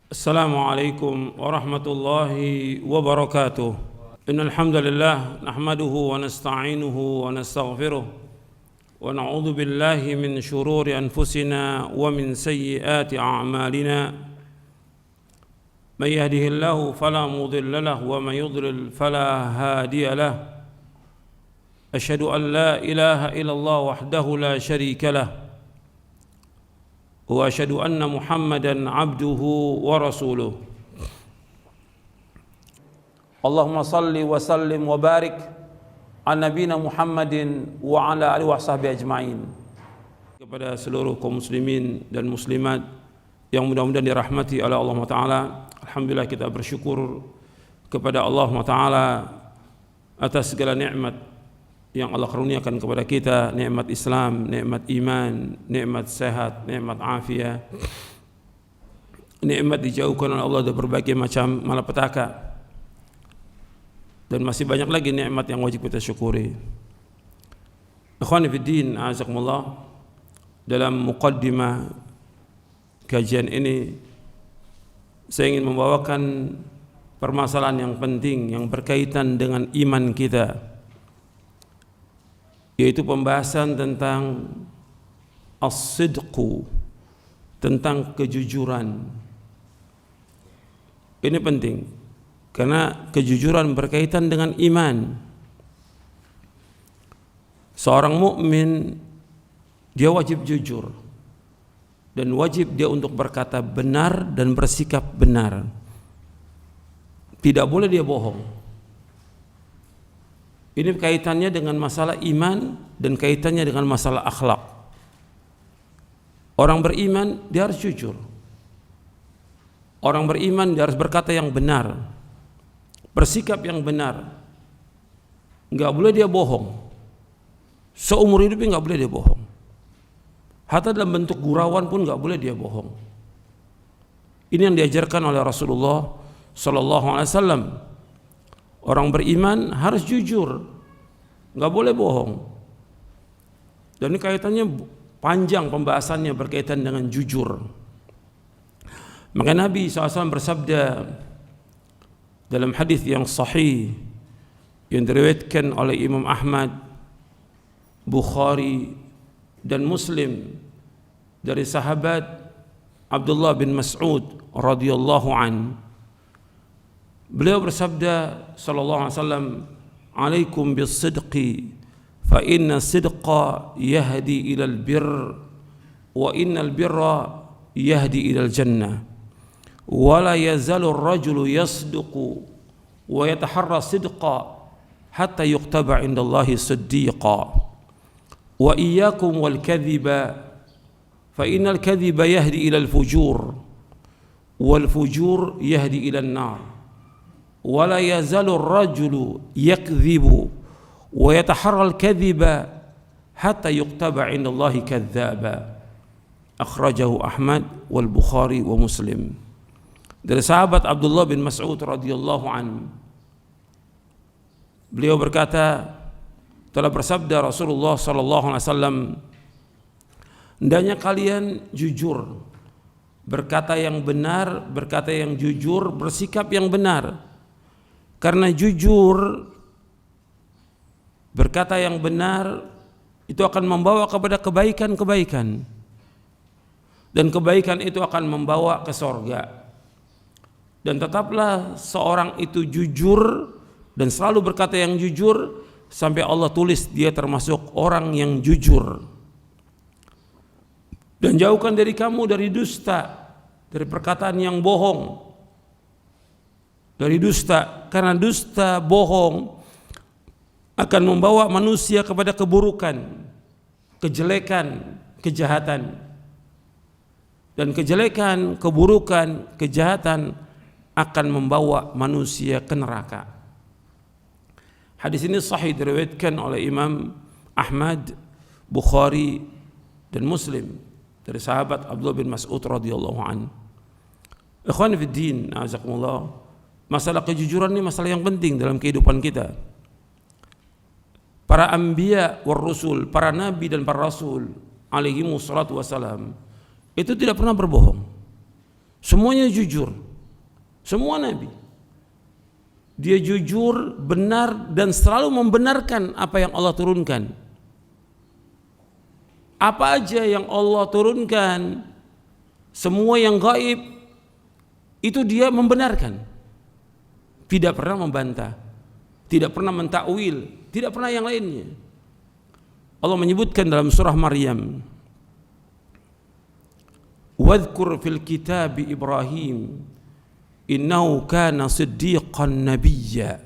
Assalamualaikum warahmatullahi wabarakatuh. Innal hamdalillah nahmaduhu wa nasta'inuhu wa nastaghfiruh wa na'udzu billahi min shururi anfusina wa min sayyiati a'malina. May yahdihillahu fala mudilla lahu wa may yudlil fala hadiya lahu. Asyhadu an la ilaha illallah wahdahu la syarika lahu. Wa asyhadu anna Muhammadan abduhu wa rasuluh. Allahumma salli wa sallim wa barik ala nabiyina Muhammadin wa ala alihi wa sahbihi ajma'in. Kepada seluruh kaum muslimin dan muslimat yang mudah-mudahan dirahmati oleh Allah Ta'ala, alhamdulillah kita bersyukur kepada Allah Ta'ala atas segala nikmat yang Allah karuniakan kepada kita, nikmat Islam, nikmat iman, nikmat sehat, nikmat afiat, nikmat dijauhkan oleh Allah dari berbagai macam malapetaka, dan masih banyak lagi nikmat yang wajib kita syukuri. Ikhwani fiddin, a'azakumullah, dalam muqaddimah kajian ini saya ingin membawakan permasalahan yang penting yang berkaitan dengan iman kita, yaitu pembahasan tentang as-sidqu, tentang kejujuran. Ini penting karena kejujuran berkaitan dengan iman. Seorang mukmin dia wajib jujur dan wajib dia untuk berkata benar dan bersikap benar. Tidak boleh dia bohong. Ini kaitannya dengan masalah iman dan kaitannya dengan masalah akhlak. Orang beriman dia harus jujur. Orang beriman dia harus berkata yang benar, bersikap yang benar. Enggak boleh dia bohong. Seumur hidupnya enggak boleh dia bohong. Hatta dalam bentuk gurauan pun enggak boleh dia bohong. Ini yang diajarkan oleh Rasulullah sallallahu alaihi wasallam. Orang beriman harus jujur, nggak boleh bohong. Dan ini kaitannya panjang pembahasannya berkaitan dengan jujur. Maka Nabi SAW bersabda dalam hadis yang sahih yang diriwayatkan oleh Imam Ahmad, Bukhari dan Muslim dari sahabat Abdullah bin Mas'ud radhiyallahu anhu. Beliau bersabda sallallahu alaihi wasallam, "Alaikum bis-sidqi fa inna sidqa yahdi ilal birr wa innal birra yahdi ilal jannah wa la yazalu ar-rajulu yasduqu wa yataharra sidqa hatta yuktaba 'indallahi siddiqa wa iyyakum wal kadhiba fa innal kadhiba yahdi ilal fujur wal fujur yahdi ilal nar ولا يزال الرجل يكذب ويتحرى الكذب حتى يكتب عند الله كذابا أخرجه أحمد والبخاري ومسلم. Dari sahabat Abdullah bin Mas'ud radhiyallahu anhu, beliau berkata, telah bersabda Rasulullah sallallahu alaihi wasallam, hendaknya kalian jujur, berkata yang benar, berkata yang jujur, bersikap yang benar. Karena jujur, berkata yang benar itu akan membawa kepada kebaikan-kebaikan, dan kebaikan itu akan membawa ke sorga. Dan tetaplah seorang itu jujur dan selalu berkata yang jujur sampai Allah tulis dia termasuk orang yang jujur. Dan jauhkan dari kamu dari dusta, dari perkataan yang bohong, dari dusta, karena dusta, bohong akan membawa manusia kepada keburukan, kejelekan, kejahatan. Dan kejelekan, keburukan, kejahatan akan membawa manusia ke neraka. Hadis ini sahih diriwayatkan oleh Imam Ahmad, Bukhari dan Muslim dari sahabat Abdullah bin Mas'ud radhiyallahu anhu. Ikhwan fiddin, a'azakumullah, masalah kejujuran ini masalah yang penting dalam kehidupan kita. Para anbiya war rusul, para nabi dan para rasul alaihi wassalatu wassalam, itu tidak pernah berbohong. Semuanya jujur. Semua nabi. Dia jujur, benar, dan selalu membenarkan apa yang Allah turunkan. Apa aja yang Allah turunkan, semua yang gaib, itu dia membenarkan. Tidak pernah membantah, tidak pernah mentakwil, tidak pernah yang lainnya. Allah menyebutkan dalam surah Maryam, "Wadhkur fil kitabi Ibrahim innahu kana siddiqan nabiyya."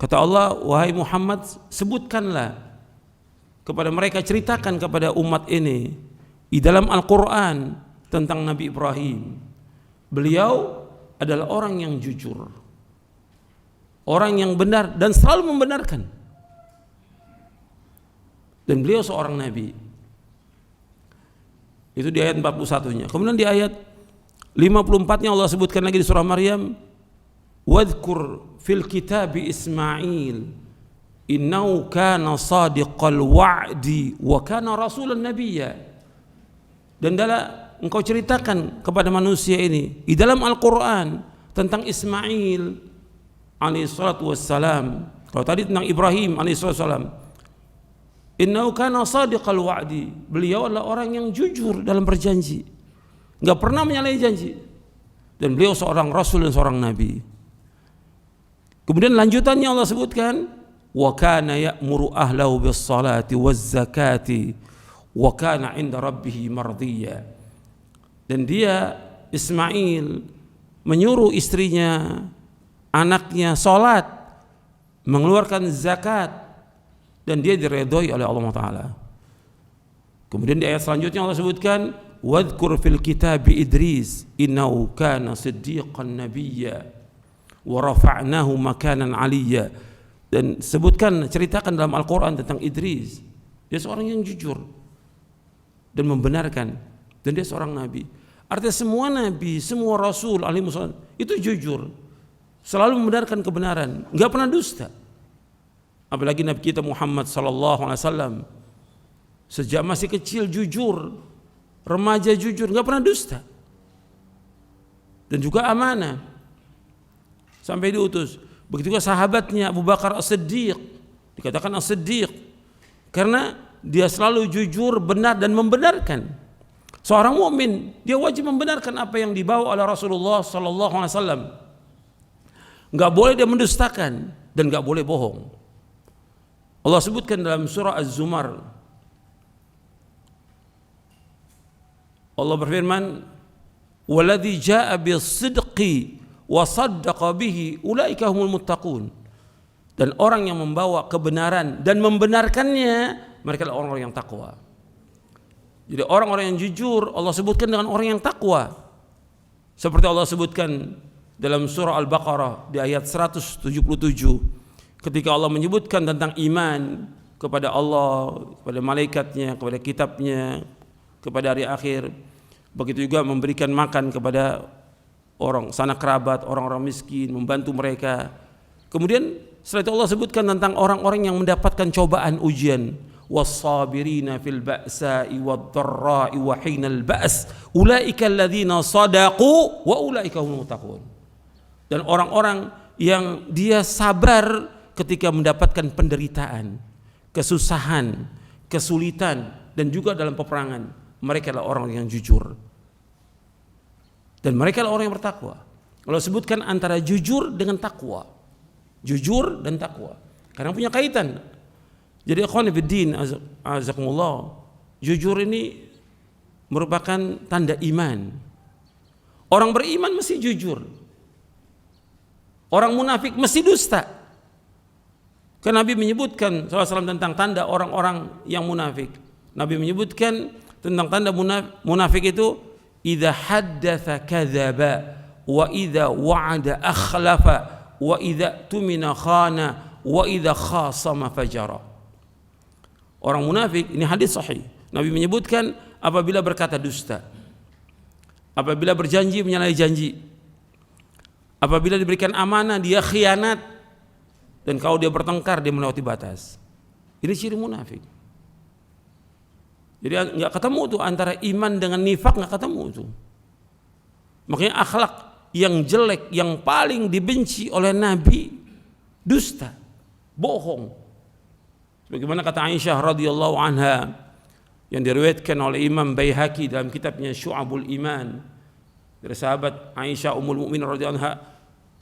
Kata Allah, wahai Muhammad, sebutkanlah kepada mereka, ceritakan kepada umat ini di dalam Al-Quran tentang Nabi Ibrahim. Beliau adalah orang yang jujur, orang yang benar dan selalu membenarkan. Dan beliau seorang nabi. Itu di ayat 41-nya. Kemudian di ayat 54-nya Allah sebutkan lagi di surah Maryam, "Wadhkur fil kitabi Ismail innahu kana sadiqal wa'di wa kana rasulan nabiyya." Dan engkau ceritakan kepada manusia ini di dalam Al-Quran tentang Ismail alaihi salatu wassalam. Kalau tadi tentang Ibrahim alaihi salatu wassalam, innahu kana sadiqal wa'di, beliau adalah orang yang jujur dalam berjanji, enggak pernah menyalahi janji, dan beliau seorang rasul dan seorang nabi. Kemudian lanjutannya Allah sebutkan, wa kana ya'muru ahlahu bis salati waz zakati wa kana 'inda rabbih mardiyya. Dan dia Ismail menyuruh istrinya, anaknya salat, mengeluarkan zakat, dan dia diredhoi oleh Allah Ta'ala. Kemudian di ayat selanjutnya Allah sebutkan, wadhkur fil kitabi Idris innahu kana siddiqan nabiyya wa rafa'nahu makanan 'aliyya. Dan sebutkan, ceritakan dalam Al-Quran tentang Idris, dia seorang yang jujur dan membenarkan, dan dia seorang nabi. Artinya semua nabi, semua rasul alaihi wasallam itu jujur, selalu membenarkan kebenaran, enggak pernah dusta. Apalagi Nabi kita Muhammad sallallahu alaihi wasallam, sejak masih kecil jujur, remaja jujur, enggak pernah dusta. Dan juga amanah sampai diutus. Begitu juga sahabatnya Abu Bakar As-Siddiq, dikatakan As-Siddiq karena dia selalu jujur, benar dan membenarkan. Seorang mukmin dia wajib membenarkan apa yang dibawa oleh Rasulullah sallallahu alaihi wasallam. Enggak boleh dia mendustakan dan enggak boleh bohong. Allah sebutkan dalam surah Az-Zumar, Allah berfirman, "Walladzi jaa'a bis-sidqi wa saddaqa bihi ulaika humul muttaqun." Dan orang yang membawa kebenaran dan membenarkannya, mereka adalah orang-orang yang takwa. Jadi orang-orang yang jujur Allah sebutkan dengan orang yang takwa. Seperti Allah sebutkan dalam surah Al-Baqarah di ayat 177, ketika Allah menyebutkan tentang iman kepada Allah, kepada malaikatnya, kepada kitabnya, kepada hari akhir, begitu juga memberikan makan kepada orang sanak kerabat, orang-orang miskin, membantu mereka. Kemudian setelah itu Allah sebutkan tentang orang-orang yang mendapatkan cobaan, ujian, was-sabirina fil ba'sa'i wad-dharra'i wa hinal ba's ulaika alladzina sadaqu wa ulaika humul muttaqun. Dan orang-orang yang dia sabar ketika mendapatkan penderitaan, kesusahan, kesulitan, dan juga dalam peperangan, mereka adalah orang yang jujur. Dan mereka adalah orang yang bertakwa. Allah sebutkan antara jujur dengan takwa. Jujur dan takwa, karena punya kaitan. Jadi ikhwan fiddin azakumullah, jujur ini merupakan tanda iman. Orang beriman mesti jujur. Orang munafik mesti dusta. Karena Nabi menyebutkan SAW tentang tanda orang-orang yang munafik. Nabi menyebutkan tentang tanda munafik itu, idza haddatsa kadzaba wa idza wa'ada akhlafa wa idza tumina khana wa idza khasama fajara. Orang munafik, ini hadis sahih, Nabi menyebutkan apabila berkata dusta, apabila berjanji menyalahi janji, apabila diberikan amanah dia khianat, dan kalau dia bertengkar dia melewati batas. Ini ciri munafik. Jadi enggak ketemu tuh antara iman dengan nifak, enggak ketemu tuh. Makanya akhlak yang jelek, yang paling dibenci oleh Nabi, dusta, bohong. Bagaimana kata Aisyah radhiyallahu anha yang diriwayatkan oleh Imam Baihaqi dalam kitabnya Syu'abul Iman dari sahabat Aisyah Ummul Mukminin radhiyallahu anha,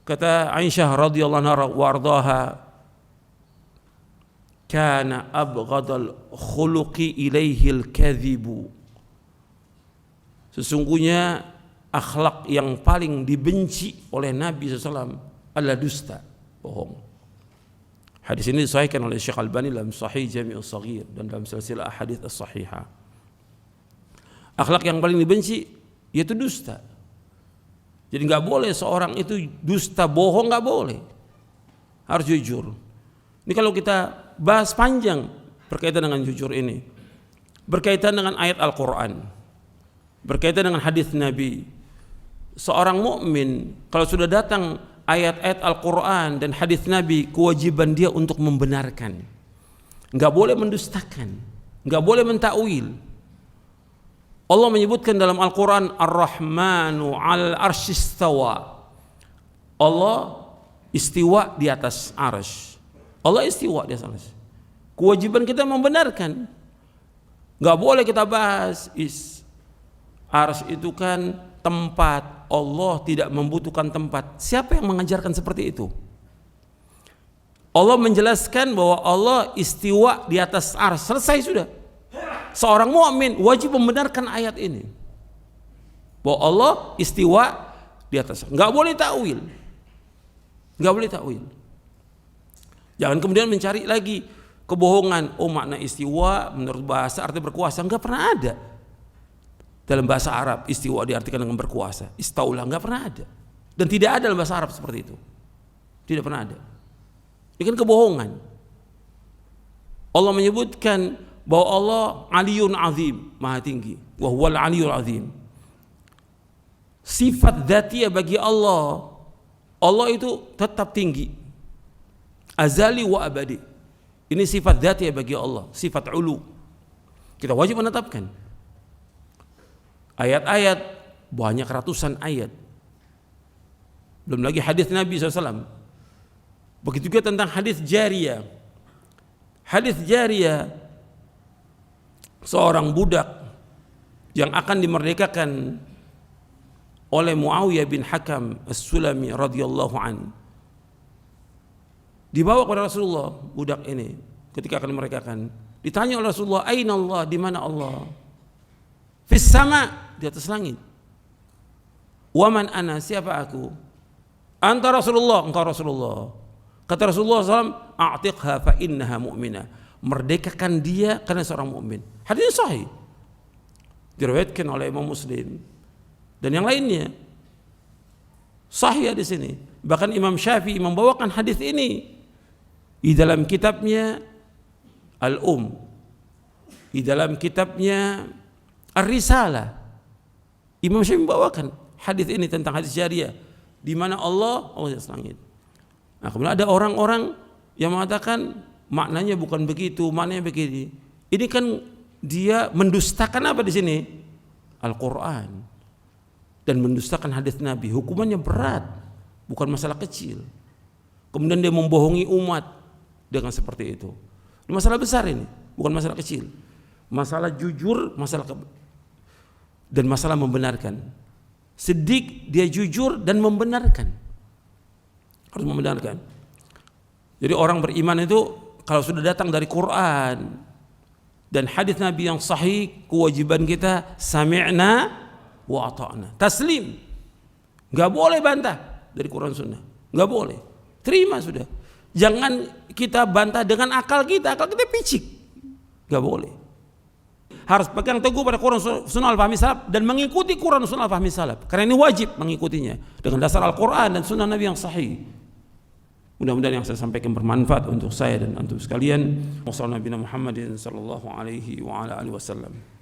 kata Aisyah radhiyallahu anha wardaha, kana abghadal khuluqi ilaihil kadhibu, sesungguhnya akhlak yang paling dibenci oleh Nabi SAW adalah dusta, bohong. Hadis ini disahihkan oleh Syekh Albani dalam Sahih Jami'us Shaghir dan dalam silsilah ahadits as-sahihah. Akhlak yang paling dibenci yaitu dusta. Jadi nggak boleh seorang itu dusta, bohong, nggak boleh. Harus jujur. Ini kalau kita bahas panjang berkaitan dengan jujur ini, berkaitan dengan ayat Al-Quran, berkaitan dengan hadis Nabi. Seorang mukmin kalau sudah datang ayat-ayat Al-Quran dan hadis Nabi, kewajiban dia untuk membenarkan. Nggak boleh mendustakan, nggak boleh mentakwil. Allah menyebutkan dalam Al-Quran, Ar-Rahmanu 'alal arsy istawa. Allah istiwa di atas arsy. Allah istiwa di atas arsy. Kewajiban kita membenarkan. Nggak boleh kita bahas arsy itu kan tempat. Allah tidak membutuhkan tempat. Siapa yang mengajarkan seperti itu? Allah menjelaskan bahwa Allah istiwa di atas arsy. Selesai sudah. Seorang mukmin wajib membenarkan ayat ini, bahwa Allah istiwa di atas. Nggak boleh takwil. Nggak boleh takwil. Jangan kemudian mencari lagi kebohongan. Oh, makna istiwa menurut bahasa arti berkuasa. Nggak pernah ada. Dalam bahasa Arab istiwa diartikan dengan berkuasa, istaula, nggak pernah ada, dan tidak ada dalam bahasa Arab seperti itu, tidak pernah ada. Ini kan kebohongan. Allah menyebutkan bahwa Allah Aliyun Azim, maha tinggi, wa huwal Aliyul Azim. Sifat dzatiyah bagi Allah, Allah itu tetap tinggi, azali wa abadi. Ini sifat dzatiyah bagi Allah, sifat ulu. Kita wajib menetapkan. Ayat-ayat banyak, ratusan ayat. Belum lagi hadis Nabi SAW. Begitu juga tentang hadis jariyah. Hadis jariyah, seorang budak yang akan dimerdekakan oleh Muawiyah bin Hakam As-Sulami radhiyallahu an. Dibawa kepada Rasulullah budak ini ketika akan dimerdekakan. Ditanya oleh Rasulullah, "Aina Allah?" Di mana Allah? Fis sama, di atas langit. Waman ana, siapa aku? Anta Rasulullah, engkau Rasulullah. Kata Rasulullah SAW, a'tiqha fa innaha mu'minah. Merdekakan dia karena seorang mukmin. Hadis sahih, diriwayatkan oleh Imam Muslim dan yang lainnya. Sahih di sini. Bahkan Imam Syafi'i membawakan hadis ini di dalam kitabnya di dalam kitabnya Ar-Risalah. Imam Syafi'i membawakan hadis ini tentang hadis jariyah, di mana Allah di atas langit. Nah, kemudian ada orang-orang yang mengatakan maknanya bukan begitu, maknanya begini. Ini kan dia mendustakan apa di sini? Al-Quran, dan mendustakan hadis Nabi. Hukumannya berat, bukan masalah kecil. Kemudian dia membohongi umat dengan seperti itu. Ini masalah besar, ini bukan masalah kecil. Masalah jujur, dan masalah membenarkan. Siddiq, dia jujur dan membenarkan. Harus membenarkan. Jadi orang beriman itu kalau sudah datang dari Quran dan hadis Nabi yang sahih, kewajiban kita sami'na wa ata'na. Taslim. Enggak boleh bantah dari Quran Sunnah. Enggak boleh. Terima sudah. Jangan kita bantah dengan akal kita picik. Enggak boleh. Harus pegang teguh pada Quran Sunnah al-Fahmi Salaf dan mengikuti Quran Sunnah al-Fahmi Salaf, karena ini wajib mengikutinya dengan dasar Al-Quran dan Sunnah Nabi yang sahih. Mudah-mudahan yang saya sampaikan bermanfaat untuk saya dan antum sekalian. Wassalamualaikum warahmatullahi wabarakatuh.